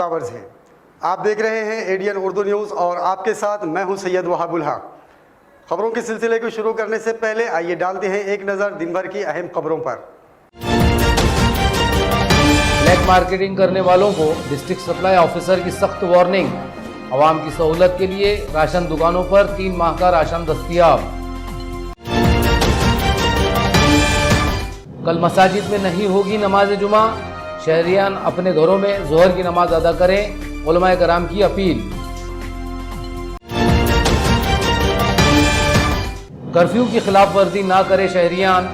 बावर्ज है। आप देख रहे हैं एडीएन उर्दू न्यूज़ और आपके साथ मैं हूं सैयद वहाबुल हक। खबरों के सिलसिले को शुरू करने से पहले आइए डालते हैं एक नज़र दिन भर की अहम खबरों पर। ब्लैक मार्केटिंग करने वालों को डिस्ट्रिक्ट सप्लाई ऑफिसर की सख्त वार्निंग। आवाम की सहूलत के लिए राशन दुकानों पर 3 माह का राशन दस्तयाब। कल मसाजिद में नहीं होगी नमाज जुमा, शहरियान अपने घरों में जोहर की नमाज अदा करें, उलमाए कराम की अपील। कर्फ्यू की खिलाफ वर्जी ना करे शहरियान,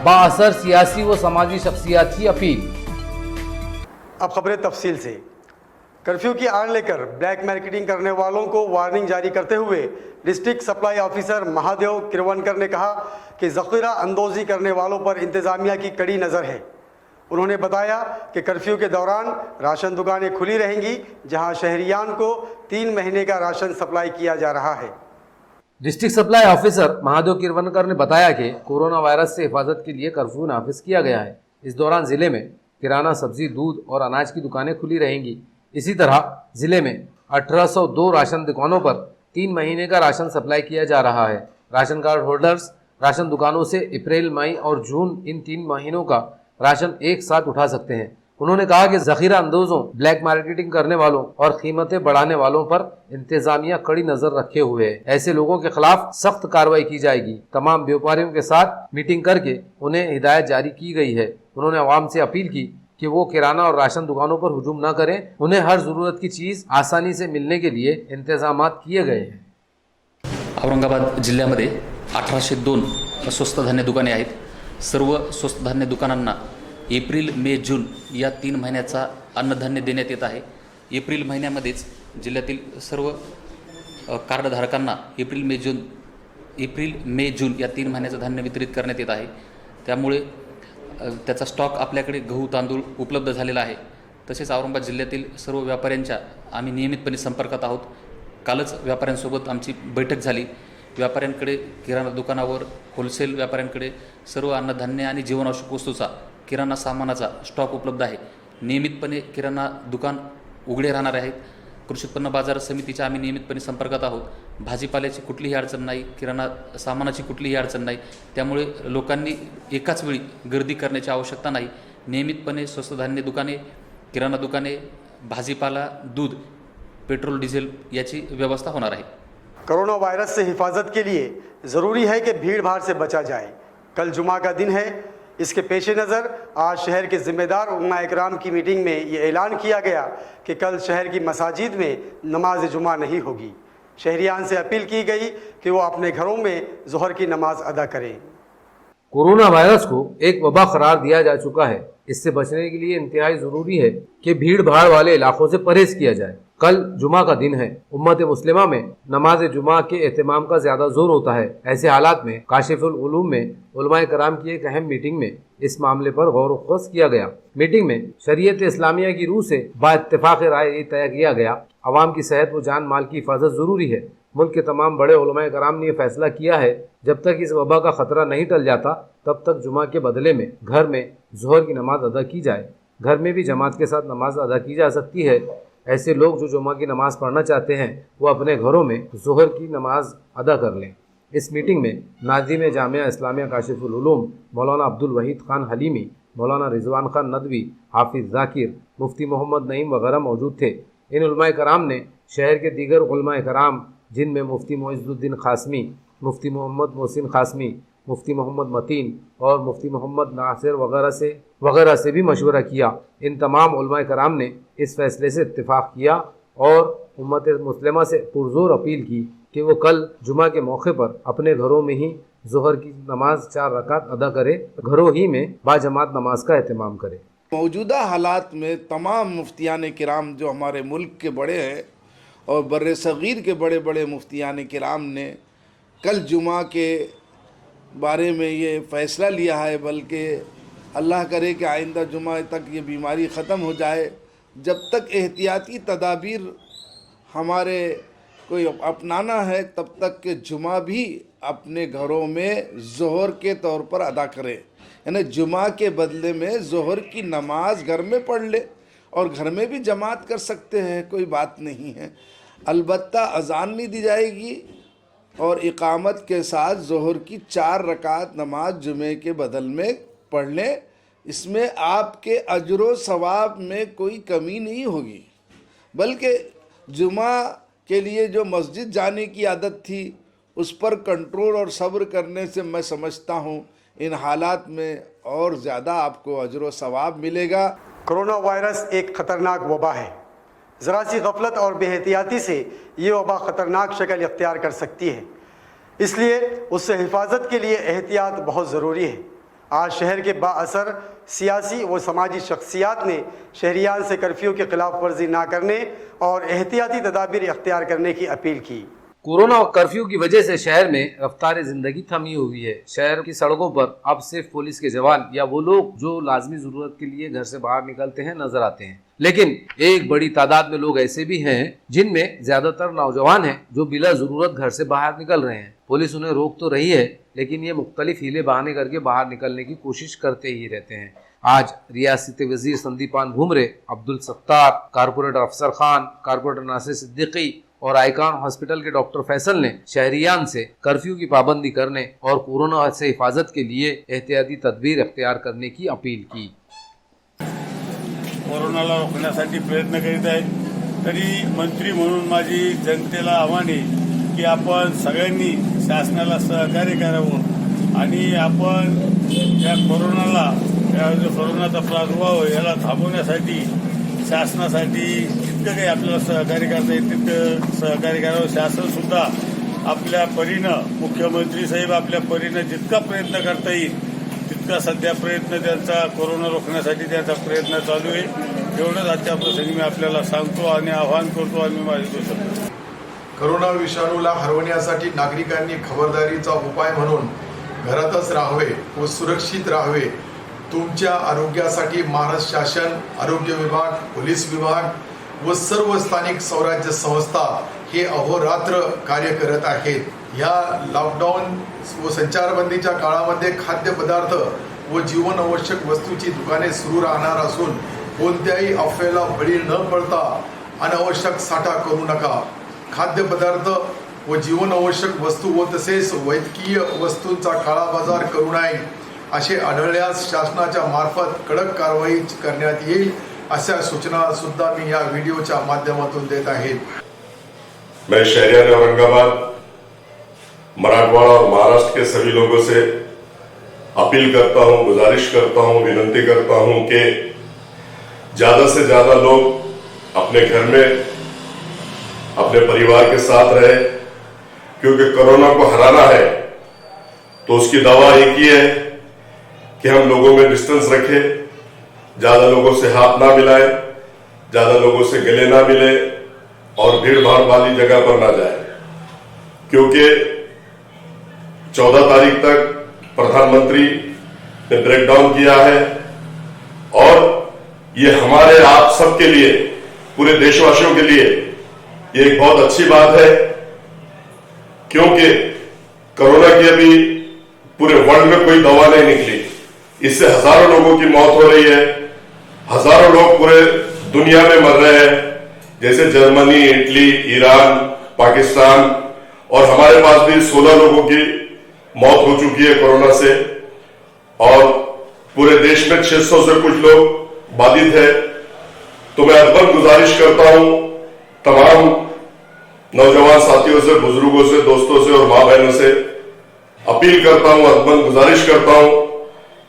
बाअसर सियासी व समाजी शख्सियात की अपील। अब खबरें तफसील से। कर्फ्यू की आड़ लेकर ब्लैक मार्केटिंग करने वालों को वार्निंग जारी करते हुए डिस्ट्रिक्ट सप्लाई ऑफिसर महादेव किरवनकर ने कहा कि ज़ख़ीरा अंदोज़ी करने वालों पर इंतज़ामिया की कड़ी नज़र है। उन्होंने बताया कि कर्फ्यू के दौरान राशन दुकानें खुली रहेंगी, जहां शहरियान को 3 महीने का राशन सप्लाई किया जा रहा है। डिस्ट्रिक्ट सप्लाई ऑफिसर महादेव किरवनकर ने बताया कि कोरोना वायरस से हिफाजत के लिए कर्फ्यू नाफिज किया गया है। इस दौरान ज़िले में किराना, सब्जी, दूध और अनाज की दुकानें खुली रहेंगी। इसी तरह ज़िले में 1802 राशन दुकानों पर 3 महीने का राशन सप्लाई किया जा रहा है। राशन कार्ड होल्डर्स राशन दुकानों से अप्रैल, मई और जून इन 3 महीनों का राशन एक साथ उठा सकते हैं। उन्होंने कहा कि ज़ख़ीरा अंदोज़ों, ब्लैक मार्केटिंग करने वालों और कीमतें बढ़ाने वालों पर इंतजामिया कड़ी नज़र रखे हुए है। ऐसे लोगों के खिलाफ सख्त कार्रवाई की जाएगी। तमाम व्यापारियों के साथ मीटिंग करके उन्हें हिदायत जारी की गई है। उन्होंने आवाम से अपील की कि वो किराना और राशन दुकानों पर हुजूम न करें। उन्हें हर ज़रूरत की चीज़ आसानी से मिलने के लिए इंतजामात किए गए हैं। औरंगाबाद जिल्ह्यामध्ये 1802 स्वस्त धान्य दुकाने आहेत। सर्व स्वस्त धान्य दुकानांना एप्रिल, मे, जून या 3 महिन्याचा अन्नधान्य देण्यात येत आहे। एप्रिल महिन्यामध्येच जिल्ह्यातील सर्व कार्डधारकांना एप्रिल, मे, जून या 3 महिन्याचं धान्य वितरित करण्यात येत आहे। त्यामुळे त्याचा स्टॉक आपल्याकडे गहू, तांदूळ उपलब्ध झालेला आहे। तसेच औरंगाबाद जिल्ह्यातील सर्व व्यापाऱ्यांच्या आम्ही नियमितपणे संपर्कात आहोत। कालच व्यापाऱ्यांसोबत आमची बैठक झाली। व्यापाऱ्यांकडे किराणा दुकानावर, होलसेल व्यापाऱ्यांकडे सर्व अन्नधान्य आणि जीवनावश्यक वस्तूचा, किराणा सामानाचा स्टॉक उपलब्ध आहे। नियमितपणे किराणा दुकान उघडे राहणार आहेत। कृषी उत्पन्न बाजार समितीच्या आम्ही नियमितपणे संपर्कात आहोत। भाजीपाल्याची कुठलीही अडचण नाही, किराणा सामानाची कुठलीही अडचण नाही। त्यामुळे लोकांनी एकाच वेळी गर्दी करण्याची आवश्यकता नाही। नियमितपणे स्वस्त धान्य दुकाने, किराणा दुकाने, भाजीपाला, दूध, पेट्रोल, डीजल याची व्यवस्था होणार आहे। कोरोना वायरस से हिफाजत के लिए ज़रूरी है कि भीड़ भाड़ से बचा जाए। कल जुमा का दिन है। इसके पेश नज़र आज शहर के ज़िम्मेदार उलमा इकराम की मीटिंग में ये ऐलान किया गया कि कल शहर की मसाजिद में नमाज जुमा नहीं होगी। शहरियान से अपील की गई कि वो अपने घरों में ज़ोहर की नमाज अदा करें। कोरोना वायरस को एक वबा करार दिया जा चुका है। इससे बचने के लिए इंतहाई ज़रूरी है कि भीड़ भाड़ वाले इलाकों से परहेज किया जाए। कल जुमा का दिन है। उम्मत मुस्लिमा में नमाज जुमा के एहतमाम का ज़्यादा जोर होता है। ऐसे हालात में काशिफुल उलूम में उलमाए कराम की एक अहम मीटिंग में इस मामले पर गौर व ख़ौस किया गया। मीटिंग में शरीयत इस्लामिया की रूह से बाइत्तेफाक राय ये तय किया गया, आवाम की सेहत व जान माल की हिफाजत ज़रूरी है। मुल्क के तमाम बड़े उलमाए कराम ने यह फैसला किया है, जब तक इस वबा का ख़तरा नहीं टल जाता तब तक जुमा के बदले में घर में ज़ोहर की नमाज अदा की जाए। घर में भी जमात के साथ नमाज अदा की जा सकती है। ऐसे लोग जो जुमा की नमाज़ पढ़ना चाहते हैं वो अपने घरों में ज़ोहर की नमाज अदा कर लें। इस मीटिंग में नाज़िम जामिया इस्लामिया काशिफुल उलूम मौलाना अब्दुल वहीद खान हलीमी, मौलाना रिजवान खान नदवी, हाफिज़ ज़ाकिर, मुफ्ती मोहम्मद नईम वगैरह मौजूद थे। इन उलमाए कराम ने शहर के दीगर उलमाए कराम जिनमें मुफ्ती मोइज़ुद्दीन ख़ासमी, मुफ्ती मोहम्मद मोहसिन ख़ासमी, मुफ्ती मोहम्मद मतीन और मुफ्ती मोहम्मद नासिर वगैरह से भी मशवरा किया। इन तमाम उलमाए कराम ने इस फैसले से इत्तिफाक किया और उम्मत मुस्लिमा से पुरजोर अपील की कि वो कल जुमा के मौके पर अपने घरों में ही ज़ोहर की नमाज 4 रकात अदा करे, घरों ही में बाजमात नमाज का एहतमाम करे। मौजूदा हालात में तमाम मुफ्तियान किराम जो हमारे मुल्क के बड़े हैं और बर्रे सग़ीर के बड़े बड़े मुफ्तियान किराम ने कल जुमा के बारे में ये फ़ैसला लिया है, बल्कि अल्लाह करे कि आइंदा जुमा तक ये बीमारी ख़त्म हो जाए। जब तक एहतियाती तदाबीर हमारे कोई अपनाना है तब तक के जुमा भी अपने घरों में ज़ोहर के तौर पर अदा करें, यानी जुमा के बदले में ज़ोहर की नमाज घर में पढ़ ले और घर में भी जमात कर सकते हैं, कोई बात नहीं है। अलबत्ता अजान नहीं दी जाएगी और इकामत के साथ ज़ोहर की 4 रकात नमाज जुमे के बदल में पढ़ लें। इसमें आपके अजर सवाब में कोई कमी नहीं होगी, बल्कि जुमा के लिए जो मस्जिद जाने की आदत थी उस पर कंट्रोल और सब्र करने से मैं समझता हूँ इन हालात में और ज़्यादा आपको अजर सवाब मिलेगा। कोरोना वायरस एक ख़तरनाक वबा है। ज़रा सी गफलत और बेहतियाती से ये वबा ख़तरनाक शक्ल इख्तियार कर सकती है, इसलिए उससे हिफाजत के लिए एहतियात बहुत ज़रूरी है। आज शहर के बाअसर सियासी व समाजी शख्सियात ने शहरियान से कर्फ्यू की खिलाफ वर्जी ना करने और एहतियाती तदाबीर इख्तियार करने की अपील की। कोरोना और कर्फ्यू की वजह से शहर में रफ्तार जिंदगी थमी हुई है। शहर की सड़कों पर अब सिर्फ पुलिस के जवान या वो लोग जो लाजमी जरूरत के लिए घर से बाहर निकलते हैं नजर आते हैं, लेकिन एक बड़ी तादाद में लोग ऐसे भी हैं जिनमें ज्यादातर नौजवान हैं जो बिला जरूरत घर से बाहर निकल रहे हैं। पुलिस उन्हें रोक तो रही है, लेकिन ये मुख्तलिफ हीले बहाने करके बाहर निकलने की कोशिश करते ही रहते हैं। आज रियासती वजीर संदीपान भुमरे, अब्दुल सत्तार, कारपोरेटर अफसर खान, कारपोरेटर नासिर सिद्दीकी और आइकॉन हॉस्पिटल के डॉक्टर फैसल ने शहरियान से कर्फ्यू की पाबंदी करने और कोरोना से हिफाजत के लिए एहतियाती तदबीर इख्तियार करने की अपील की। कोरोनाला रोखण्यासाठी प्रयत्न करीत आहेत, तरी मंत्री म्हणून माझी जनतेला आव्हान आहे की आपण सगळ्यांनी शासनाला सहकार्य करावं आणि आपण या कोरोनाला, या जो कोरोनाचा प्रादुर्भाव याला थांबवण्यासाठी शासनासाठी जितकं काही आपल्याला सहकार्य करता येईल तितकं सहकार्य करावं। शासनसुद्धा आपल्या परीनं, मुख्यमंत्री साहेब आपल्या परीनं जितका प्रयत्न करता येईल तितका सध्या प्रयत्न त्यांचा कोरोना रोखण्यासाठी त्यांचा प्रयत्न चालू आहे। एवढंच आजच्या प्रसंगी मी आपल्याला सांगतो आणि आवाहन करतो आणि मी माझी दोस्त कोरोना विषाणूला हरवण्यासाठी नागरिकांनी खबरदारीचा उपाय म्हणून घरातच राहावे व सुरक्षित राहावे। तुमच्या आरोग्यासाठी महाराष्ट्र शासन, आरोग्य विभाग, पोलीस विभाग व सर्व स्थानिक स्वराज्य संस्था हे अहोरात्र कार्य करत आहेत। या लॉकडाऊन व संचारबंदीच्या काळामध्ये खाद्यपदार्थ व जीवनावश्यक वस्तूची दुकाने सुरू राहणार असून कोणत्याही अफवेला बळी न पडता अनावश्यक साठा करू नका। खाद्यपदार्थ व जीवनावश्यक वस्तू व तसेच वैद्यकीय वस्तूंचा काळा बाजार करू नये असे आढळल्यास शासनाच्या मार्फत कडक कारवाई करण्यात येईल अशा सूचना सुद्धा मी या वीडियोच्या माध्यमातून देत आहे। मैं शहरियान औरंगाबाद, मराठवाड़ा और महाराष्ट्र के सभी लोगों से अपील करता हूं, गुजारिश करता हूं, विनती करता हूं कि ज्यादा से ज्यादा लोग अपने घर में अपने परिवार के साथ रहे, क्योंकि कोरोना को हराना है तो उसकी दवा एक ही है कि हम लोगों में डिस्टेंस रखें, ज्यादा लोगों से हाथ ना मिलाएं, ज्यादा लोगों से गले ना मिले और भीड़ भाड़ वाली जगह पर ना जाए, क्योंकि 14 तारीख तक प्रधानमंत्री ने ब्रेकडाउन किया है और ये हमारे आप सबके लिए, पूरे देशवासियों के लिए ये एक बहुत अच्छी बात है, क्योंकि कोरोना की अभी पूरे वर्ल्ड में कोई दवा नहीं निकली। इससे हजारों लोगों की मौत हो रही है, हजारों लोग पूरे दुनिया में मर रहे हैं, जैसे जर्मनी, इटली, ईरान, पाकिस्तान, और हमारे पास भी 16 लोगों की मौत हो चुकी है कोरोना से और पूरे देश में 600 से कुछ लोग बाधित है। तो मैं अदबन गुजारिश करता हूं तमाम नौजवान साथियों से, बुजुर्गों से, दोस्तों से और मां बहनों से अपील करता हूं, अदबन गुजारिश करता हूं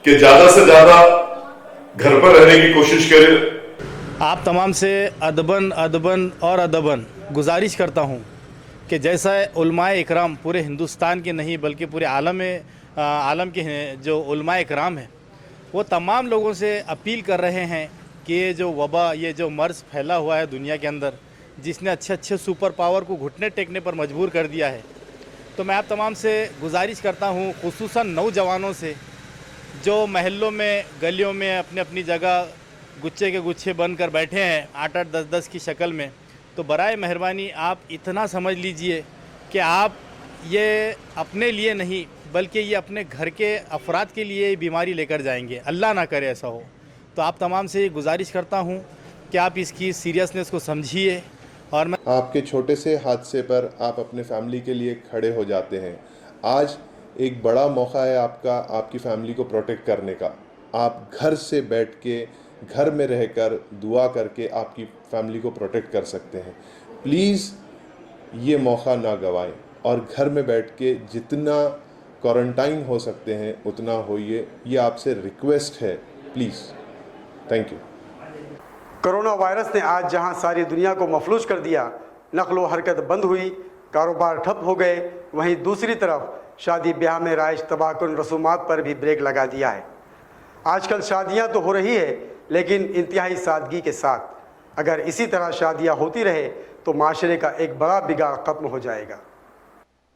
कि ज्यादा से ज्यादा घर पर रहने की कोशिश करें। आप तमाम से अदबन गुजारिश करता हूं कि जैसा उलमाए इकराम पूरे हिंदुस्तान के नहीं बल्कि पूरे आलम के हैं, जो उलमाए इकराम हैं वो तमाम लोगों से अपील कर रहे हैं कि ये जो वबा, ये जो मर्ज़ फैला हुआ है दुनिया के अंदर, जिसने अच्छे सुपर पावर को घुटने टेकने पर मजबूर कर दिया है, तो मैं आप तमाम से गुजारिश करता हूँ, खुसूसन नौजवानों से जो महल्लों में, गलियों में अपनी अपनी जगह गुच्छे के गुच्छे बनकर बैठे हैं 8-8, 10-10 की शक्ल में, तो बराए मेहरबानी आप इतना समझ लीजिए कि आप ये अपने लिए नहीं बल्कि ये अपने घर के अफराद के लिए बीमारी लेकर जाएंगे। अल्लाह ना करे ऐसा हो। तो आप तमाम से ये गुजारिश करता हूँ कि आप इसकी सीरियसनेस को समझिए। और मैं आपके छोटे से हादसे पर आप अपने फैमिली के लिए खड़े हो जाते हैं। आज एक बड़ा मौका है आपका, आपकी फैमिली को प्रोटेक्ट करने का। आप घर से बैठ के, घर में रहकर दुआ करके आपकी फैमिली को प्रोटेक्ट कर सकते हैं। प्लीज़ ये मौका ना गंवाएं और घर में बैठ के जितना क्वारंटाइन हो सकते हैं उतना होइए, ये आपसे रिक्वेस्ट है, please. Thank you. Corona virus ने आज जहां सारी दुनिया को मफलूज कर दिया, नकलो हरकत बंद हुई, कारोबार ठप हो गए, वहीं दूसरी तरफ शादी ब्याह में राइज तबाहकुन रसूमात पर भी ब्रेक लगा दिया है। आजकल शादियां तो हो रही है, लेकिन इंतहाई सादगी के साथ। अगर इसी तरह शादियां होती रहे तो माशरे का एक बड़ा बिगाड़ खत्म हो जाएगा।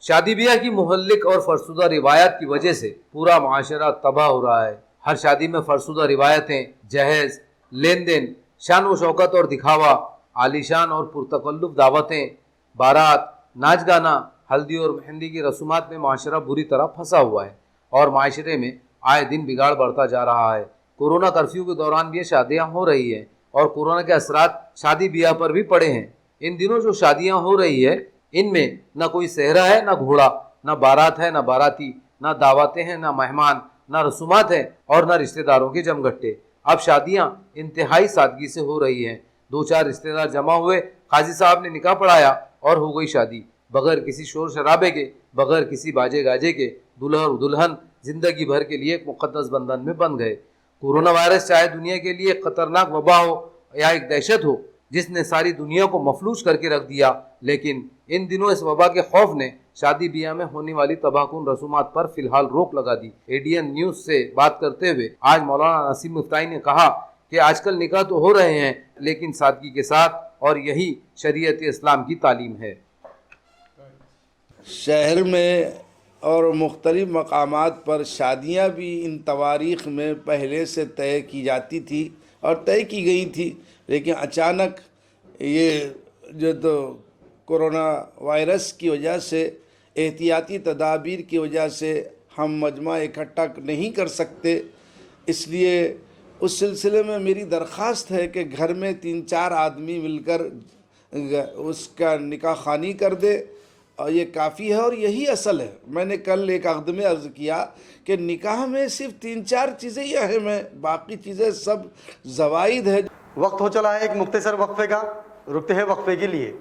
शादी ब्याह की मुहल्लिक और फरसुदा रिवायत की वजह से पूरा माशरा तबाह हो रहा है। हर शादी में फरसुदा रिवायतें, जहेज, लेन देन, शान व शौकत और दिखावा, आलीशान और पुरतकल्लुफ दावतें, बारात, नाच गाना, हल्दी और मेहंदी की रसूमात में माशरा बुरी तरह फंसा हुआ है और माशरे में आए दिन बिगाड़ बढ़ता जा रहा है। कोरोना कर्फ्यू के दौरान भी ये शादियाँ हो रही हैं और कोरोना के असरात शादी ब्याह पर भी पड़े हैं। इन दिनों जो शादियाँ हो रही है इनमें न कोई सेहरा है, न घोड़ा, न बारात है, न बाराती, न दावतें हैं, न मेहमान, न रसूमात हैं और न रिश्तेदारों के जमघट्टे। अब शादियां इंतहाई सादगी से हो रही हैं। 2-4 रिश्तेदार जमा हुए, काजी साहब ने निकाह पढ़ाया और हो गई शादी। बगैर किसी शोर शराबे के, बगैर किसी बाजे गाजे के दूल्हा और दुल्हन जिंदगी भर के लिए एक मुकद्दस बंधन में बंध गए। कोरोना वायरस चाहे दुनिया के लिए एक खतरनाक वबा हो या एक दहशत हो जिसने सारी दुनिया को मफलूज करके रख दिया, लेकिन इन दिनों इस वबा के खौफ ने शादी ब्याह में होने वाली तबाहकुन रसूमात पर फिलहाल रोक लगा दी। एडीएन न्यूज से बात करते हुए आज मौलाना नसीम मुफ्ताई ने कहा कि आजकल निकाह तो हो रहे हैं लेकिन सादगी के साथ, और यही शरीयत इस्लाम की तालीम है। शहर में और मुख्तलिफ मकामात पर शादियां भी इन तवारीख़ में पहले से तय की जाती थी और तय की गई थी, लेकिन अचानक ये जो तो कोरोना वायरस की वजह से, एहतियाती तदाबीर की वजह से हम मजमा इकट्ठा नहीं कर सकते। इसलिए उस सिलसिले में मेरी दरख्वास्त है कि घर में 3-4 आदमी मिलकर उसका निकाह खानी कर दे और ये काफ़ी है और यही असल है। मैंने कल एक अक़द में अर्ज़ किया कि निकाह में सिर्फ 3-4 चीज़ें ही अहम हैं, बाकी चीज़ें सब ज़वाइद है। वक्त हो चला है एक मुख्तसर वक्फे का, रुकते हैं वक्फे के लिए।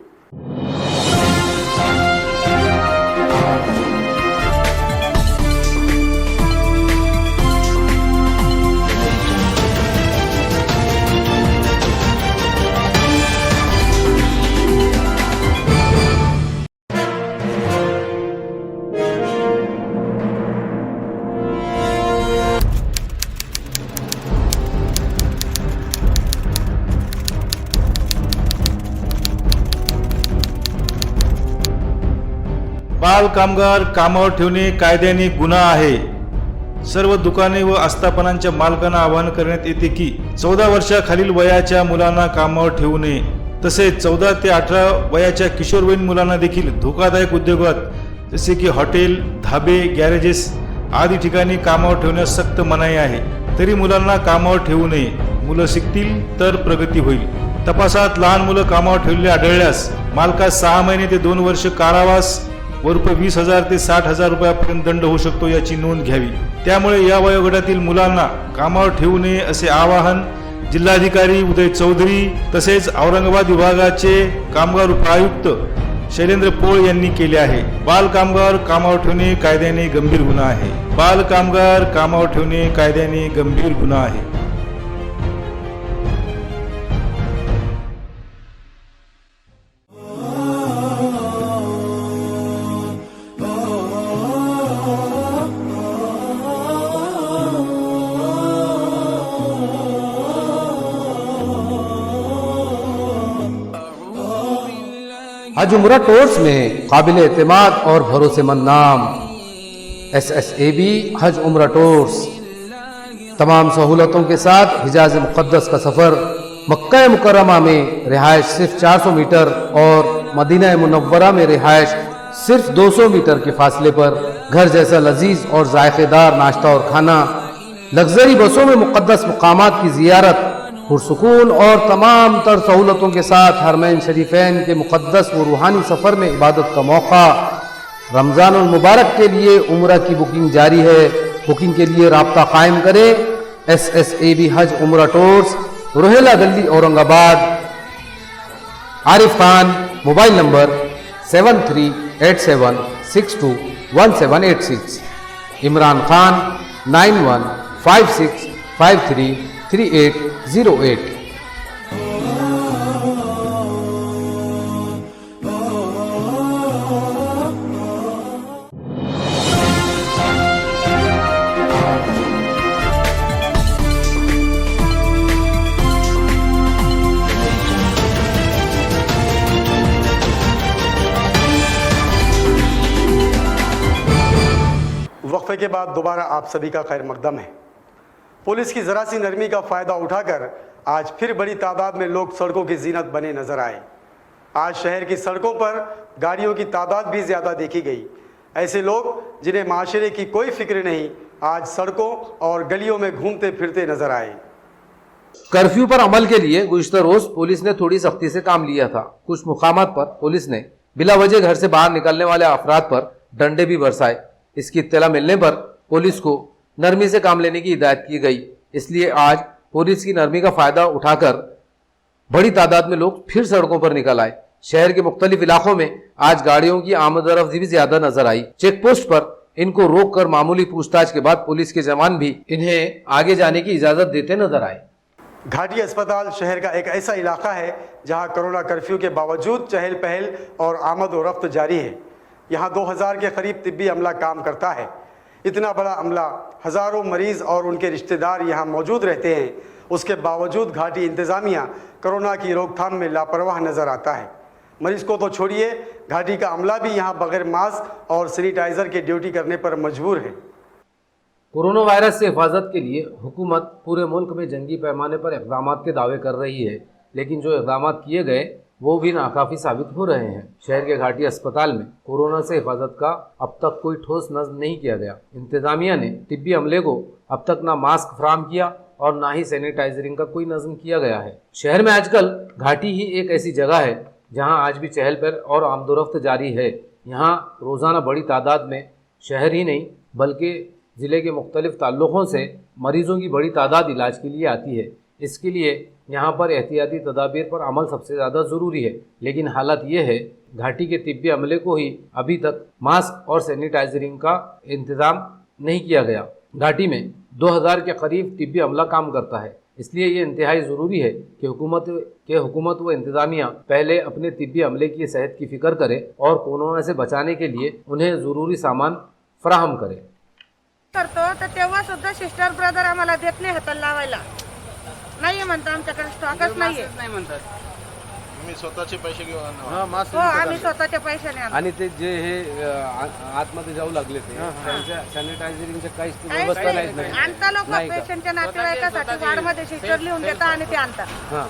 बाल कामगार कामावर ठेवणे कायद्याने गुन्हा आहे। सर्व दुकाने व आस्थापनांच्या मालकांना आवाहन करण्यात येते की 14 वर्षाखालील वयाच्या मुलांना कामावर ठेवू नये। तसेच 14 ते 18 वयाच्या किशोरवयीन मुलांना देखील धोकादायक उद्योगात जसे की हॉटेल, धाबे, गॅरेजेस आदी ठिकाणी कामावर ठेवण्यास सक्त मनाई आहे। तरी मुलांना कामावर ठेवू नये। मुलं शिकतील तर प्रगती होईल। तपासात लहान मुलं कामावर ठेवलेले आढळल्यास मालकास 6 महिने ते 2 वर्ष कारावास व रुपये 20,000 ते 60,000 रुपयापर्यंत दंड होऊ शकतो, याची नोंद घ्यावी। त्यामुळे या वयोगटातील मुलांना कामावर ठेवू नये असे आवाहन जिल्हाधिकारी उदय चौधरी तसेच औरंगाबाद विभागाचे कामगार उपायुक्त शैलेंद्र पोळ यांनी केले आहे। बाल कामगार कामावर ठेवणे कायद्याने गंभीर गुन्हा आहे। बाल कामगार कामावर ठेवणे कायद्याने गंभीर गुन्हा आहे। हज उम्रा टूर्स में काबिल एतमाद और भरोसेमंद नाम SSAB हज उम्रा टूर्स। तमाम सहूलतों के साथ हिजाज मुक़द्दस का सफ़र। मक्का मुकर्रमा में रिहाइश सिर्फ 400 मीटर और मदीना मुनव्वरा में रिहाइश सिर्फ 200 मीटर के फासले पर। घर जैसा लजीज और जायकेदार नाश्ता और खाना। लग्जरी बसों में मुक़द्दस मकामात की ज़ियारत पुरसुकून और तमाम तर सहूलतों के साथ हरमैन शरीफैन के मुक़द्दस व रूहानी सफ़र में इबादत का मौका। रमज़ान मुबारक के लिए उम्रा की बुकिंग जारी है। बुकिंग के लिए राब्ता कायम करें SSAB हज उम्रा टूर्स, रोहेला गली, औरंगाबाद। Arif Khan, mobile number 7387621786। इमरान खान 9156533808। वक्फे के बाद दोबारा आप सभी का खैर मकदम है। पुलिस की ज़रा सी नरमी का फ़ायदा उठाकर आज फिर बड़ी तादाद में लोग सड़कों की जीनत बने नजर आए। आज शहर की सड़कों पर गाड़ियों की तादाद भी ज़्यादा देखी गई। ऐसे लोग जिन्हें माशरे की कोई फिक्र नहीं, आज सड़कों और गलियों में घूमते फिरते नजर आए। कर्फ्यू पर अमल के लिए गुज़िश्ता रोज पुलिस ने थोड़ी सख्ती से काम लिया था। कुछ मुकामात पर पुलिस ने बिला वजह घर से बाहर निकलने वाले अफराद पर डंडे भी बरसाए। इसकी इत्तला मिलने पर पुलिस को नरमी से काम लेने की हिदायत की गई। इसलिए आज पुलिस की नरमी का फायदा उठाकर बड़ी तादाद में लोग फिर सड़कों पर निकल आए। शहर के मुख्तलिफ इलाकों में आज गाड़ियों की आमदरफ्त भी ज्यादा नजर आई। चेक पोस्ट पर इनको रोक कर मामूली पूछताछ के बाद पुलिस के जवान भी इन्हें आगे जाने की इजाजत देते नजर आए। घाटी अस्पताल शहर का एक ऐसा इलाका है जहां कोरोना कर्फ्यू के बावजूद चहल पहल और आमद व रफ्त जारी है। यहाँ 2000 के करीब तिब्बी अमला काम करता है। इतना बड़ा अमला, हज़ारों मरीज़ और उनके रिश्तेदार यहाँ मौजूद रहते हैं। उसके बावजूद घाटी इंतज़ामिया कोरोना की रोकथाम में लापरवाह नज़र आता है। मरीज़ को तो छोड़िए, घाटी का अमला भी यहाँ बगैर मास्क और सैनिटाइज़र की ड्यूटी करने पर मजबूर है। कोरोना वायरस से हिफाजत के लिए हुकूमत पूरे मुल्क में जंगी पैमाने पर इक़दाम के दावे कर रही है, लेकिन जो इक़दाम किए गए वो भी नाकाफ़ी साबित हो रहे हैं। शहर के घाटी अस्पताल में कोरोना से हिफाजत का अब तक कोई ठोस नज़्म नहीं किया गया। इंतज़ामिया ने तिब्बी अमले को अब तक ना मास्क फराहम किया और ना ही सैनिटाइजरिंग का कोई नज़्म किया गया है। शहर में आजकल घाटी ही एक ऐसी जगह है जहां आज भी चहल पहल और आमदोरफ्त जारी है। यहाँ रोज़ाना बड़ी तादाद में शहर ही नहीं बल्कि ज़िले के मुख्तलिफ ताल्लुक़ों से मरीज़ों की बड़ी तादाद इलाज के लिए आती है। इसके लिए यहाँ पर एहतियाती तदाबीर पर अमल सबसे ज़्यादा ज़रूरी है। लेकिन हालत ये है, घाटी के तिब्बी अमले को ही अभी तक मास्क और सैनिटाइजरिंग का इंतज़ाम नहीं किया गया। घाटी में 2000 के करीब तिब्बी अमला काम करता है। इसलिए ये इंतहाई ज़रूरी है कि हुकूमत व इंतज़ामिया पहले अपने तिब्बी अमले की सेहत की फ़िक्र करे और कोरोना से बचाने के लिए उन्हें ज़रूरी सामान फराहम करे। करतो तर तेव्हा सुद्धा सिस्टर ब्रदर आम्हाला देत नाही हाताला लावायला, नाही म्हणता आमच्याकडे स्टॉकच नाहीये, नाही म्हणतात। मी स्वतःचे पैसे घेऊन हो, आम्ही स्वतःच्या पैशाने आणतो। आणि ते जे हे आतमध्ये जाऊ लागले ते त्यांच्या सॅनिटायझरिंगच्या काहीच व्यवस्था नाही। आणता लोक पेशंटच्या नातेवाईकासाठी वार्डमध्ये सिस्टर लिहून देतात आणि ते आणतात। हां,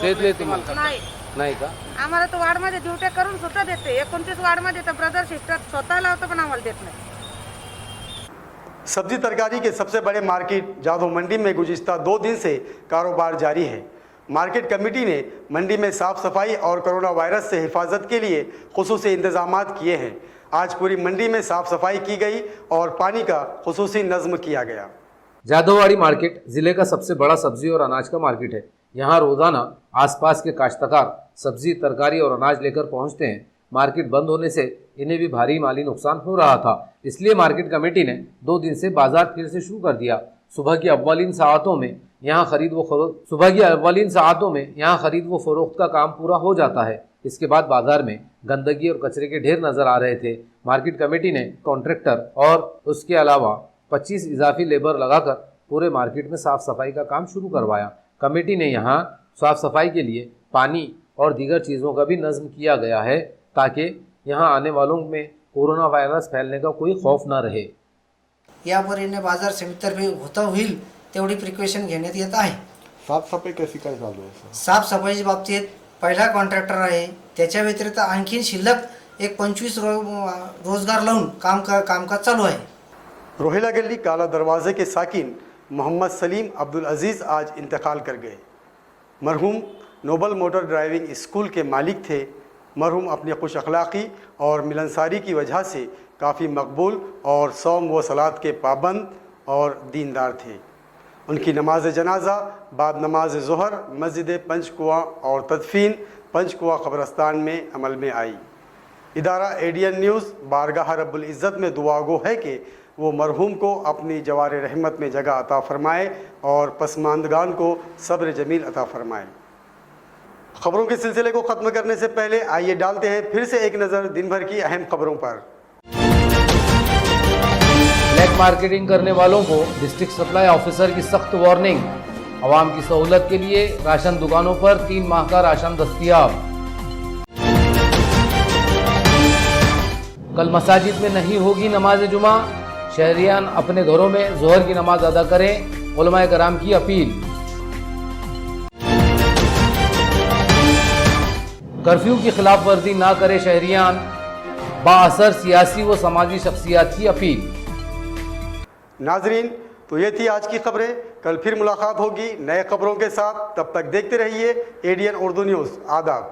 देत नाही तुम्हाला? नाही का? आम्हाला तो वार्डमध्ये ड्युटी करून सुद्धा देते। 29 वार्डमध्ये तर ब्रदर सिस्टर स्वतः लावतो पण आम्हाला देत नाही। सब्जी तरकारी के सबसे बड़े मार्केट जादू मंडी में गुज़िश्ता 2 दिन से कारोबार जारी है। मार्केट कमेटी ने मंडी में साफ सफाई और कोरोना वायरस से हिफाजत के लिए खुसूसी इंतजाम किए हैं। आज पूरी मंडी में साफ सफाई की गई और पानी का खुसूसी नज़्म किया गया। जादोवाड़ी मार्केट ज़िले का सबसे बड़ा सब्जी और अनाज का मार्केट है। यहाँ रोज़ाना आसपास के काश्तकार सब्जी, तरकारी और अनाज लेकर पहुँचते हैं। मार्केट बंद होने से इन्हें भी भारी माली नुकसान हो रहा था। इसलिए मार्केट कमेटी ने 2 दिन से बाजार फिर से शुरू कर दिया। सुबह की अव्वलीन साअतों में यहाँ खरीद व फरोख्त का काम पूरा हो जाता है। इसके बाद बाजार में गंदगी और कचरे के ढेर नजर आ रहे थे। मार्केट कमेटी ने कॉन्ट्रैक्टर और उसके अलावा 25 इजाफी लेबर लगाकर पूरे मार्केट में साफ सफाई का काम शुरू करवाया। कमेटी ने यहाँ साफ सफाई के लिए पानी और दीगर चीज़ों का भी नज़्म किया गया है ताकि यहाँ आने वालों में कोरोना वायरस फैलने का कोई खौफ न रहे। या परीने बाजार समितीतर्फे होता होईल तेवढी प्रिकॉशन घेण्यात येत आहे। साफसफाई कशी काय चालू आहे? साफसफाईच्या बाबतीत पहिला कॉन्ट्रॅक्टर आहे, त्याच्या व्यतिरिक्त आणखीन शिल्लक एक 25 रोजगार लावून कामकाज चालू आहे। रोहिला गली काला दरवाजे के साकिन मोहम्मद सलीम अब्दुल अजीज़ आज इंतकाल कर गए। मरहूम नोबल मोटर ड्राइविंग स्कूल के मालिक थे। मरहूम अपनी खुश अखलाक़ी और मिलनसारी की वजह से काफ़ी मकबूल और सौम व सलात के पाबंद और दीनदार थे। उनकी नमाज जनाजा बाद नमाज ज़ोहर मस्जिद पंचकुआ और तदफीन पंचकुआ कब्रस्तान में अमल में आई। इदारा एडीएन न्यूज़ बारगाह रब्बुल इज़्ज़त में दुआगो है कि वो मरहूम को अपनी जवार रहमत में जगह अता फ़रमाए और पसमानदगान को सब्र जमील अता फ़रमाए। खबरों के सिलसिले को ख़त्म करने से पहले आइए डालते हैं फिर से एक नज़र दिन भर की अहम खबरों पर। ब्लैक मार्केटिंग करने वालों को डिस्ट्रिक्ट सप्लाई ऑफिसर की सख्त वार्निंग। आवाम की सहूलत के लिए राशन दुकानों पर 3 माह का राशन दस्तयाब। कल मसाजिद में नहीं होगी नमाज जुमा, शहरियान अपने घरों में ज़ोहर की नमाज अदा करें, उलमाए कराम की अपील। कर्फ्यू की खिलाफ वर्जी ना करे शहरियान, बाअसर सियासी व समाजी शख्सियात की अपील। नाजरीन, तो ये थी आज की खबरें। कल फिर मुलाकात होगी नए खबरों के साथ। तब तक देखते रहिए एडीएन उर्दू न्यूज़। आदाब।